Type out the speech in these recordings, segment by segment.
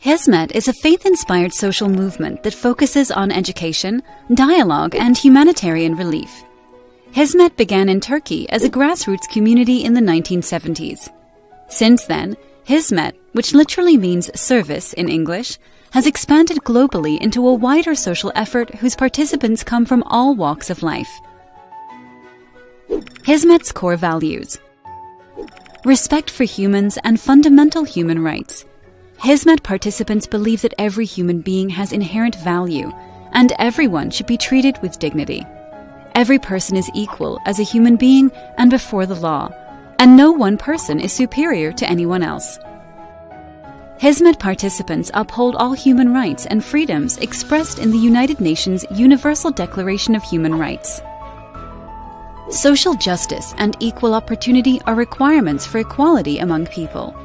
Hizmet is a faith-inspired social movement that focuses on education, dialogue, and humanitarian relief. Hizmet began in Turkey as a grassroots community in the 1970s. Since then, Hizmet, which literally means service in English, has expanded globally into a wider social effort whose participants come from all walks of life. Hizmet's core values: respect for humans and fundamental human rights. Hizmet participants believe that every human being has inherent value and everyone should be treated with dignity. Every person is equal as a human being and before the law, and no one person is superior to anyone else. Hizmet participants uphold all human rights and freedoms expressed in the United Nations Universal Declaration of Human Rights. Social justice and equal opportunity are requirements for equality among people.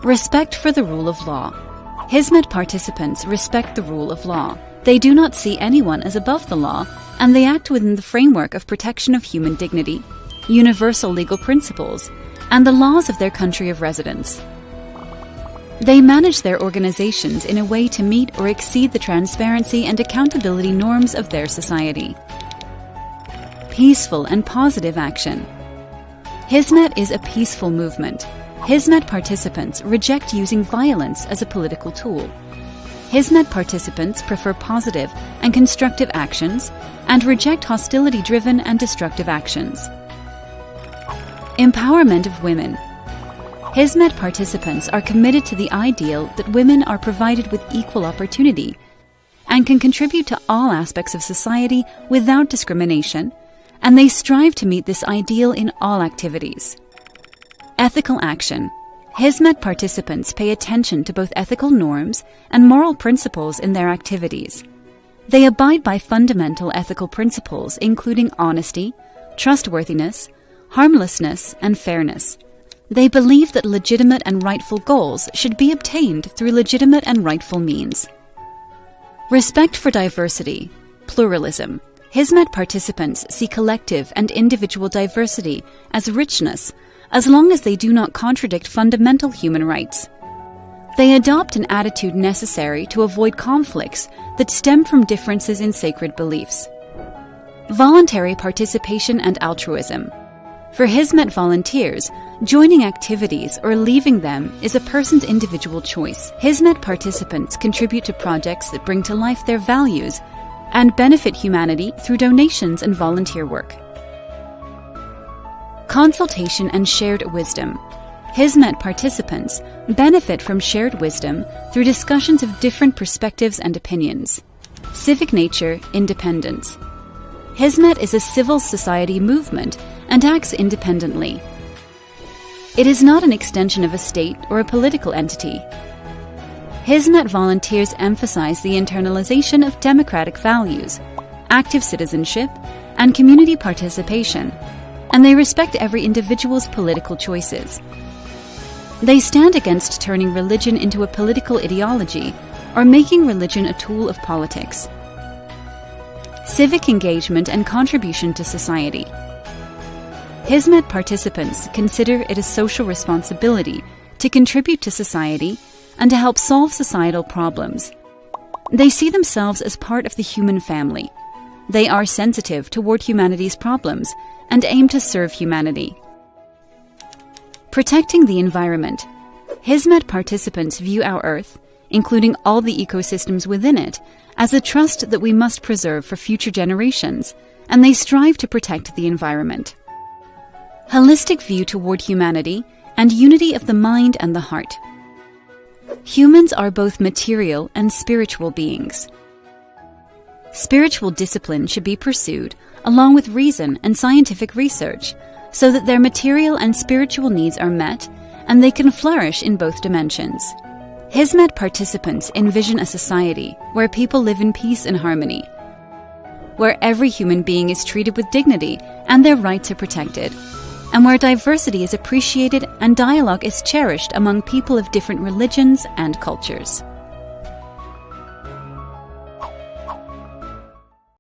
Respect for the rule of law. Hizmet participants respect the rule of law. They do not see anyone as above the law, and they act within the framework of protection of human dignity, universal legal principles, and the laws of their country of residence. They manage their organizations in a way to meet or exceed the transparency and accountability norms of their society. Peaceful and positive action. Hizmet is a peaceful movement. Hizmet participants reject using violence as a political tool. Hizmet participants prefer positive and constructive actions and reject hostility-driven and destructive actions. Empowerment of women. Hizmet participants are committed to the ideal that women are provided with equal opportunity and can contribute to all aspects of society without discrimination, and they strive to meet this ideal in all activities. Ethical action. Hizmet participants pay attention to both ethical norms and moral principles in their activities. They abide by fundamental ethical principles including honesty, trustworthiness, harmlessness, and fairness. They believe that legitimate and rightful goals should be obtained through legitimate and rightful means. Respect for diversity, pluralism. Hizmet participants see collective and individual diversity as richness as long as they do not contradict fundamental human rights. They adopt an attitude necessary to avoid conflicts that stem from differences in sacred beliefs. Voluntary participation and altruism. For Hizmet volunteers, joining activities or leaving them is a person's individual choice. Hizmet participants contribute to projects that bring to life their values and benefit humanity through donations and volunteer work. Consultation and shared wisdom. Hizmet participants benefit from shared wisdom through discussions of different perspectives and opinions. Civic nature, independence. Hizmet is a civil society movement and acts independently. It is not an extension of a state or a political entity. Hizmet volunteers emphasize the internalization of democratic values, active citizenship, and community participation, and they respect every individual's political choices. They stand against turning religion into a political ideology or making religion a tool of politics. Civic engagement and contribution to society. Hizmet participants consider it a social responsibility to contribute to society and to help solve societal problems. They see themselves as part of the human family. They are sensitive toward humanity's problems and aim to serve humanity. Protecting the environment. Hizmet participants view our Earth, including all the ecosystems within it, as a trust that we must preserve for future generations, and they strive to protect the environment. Holistic view toward humanity and unity of the mind and the heart. Humans are both material and spiritual beings. Spiritual discipline should be pursued along with reason and scientific research so that their material and spiritual needs are met and they can flourish in both dimensions. Hizmet participants envision a society where people live in peace and harmony, where every human being is treated with dignity and their rights are protected, and where diversity is appreciated and dialogue is cherished among people of different religions and cultures.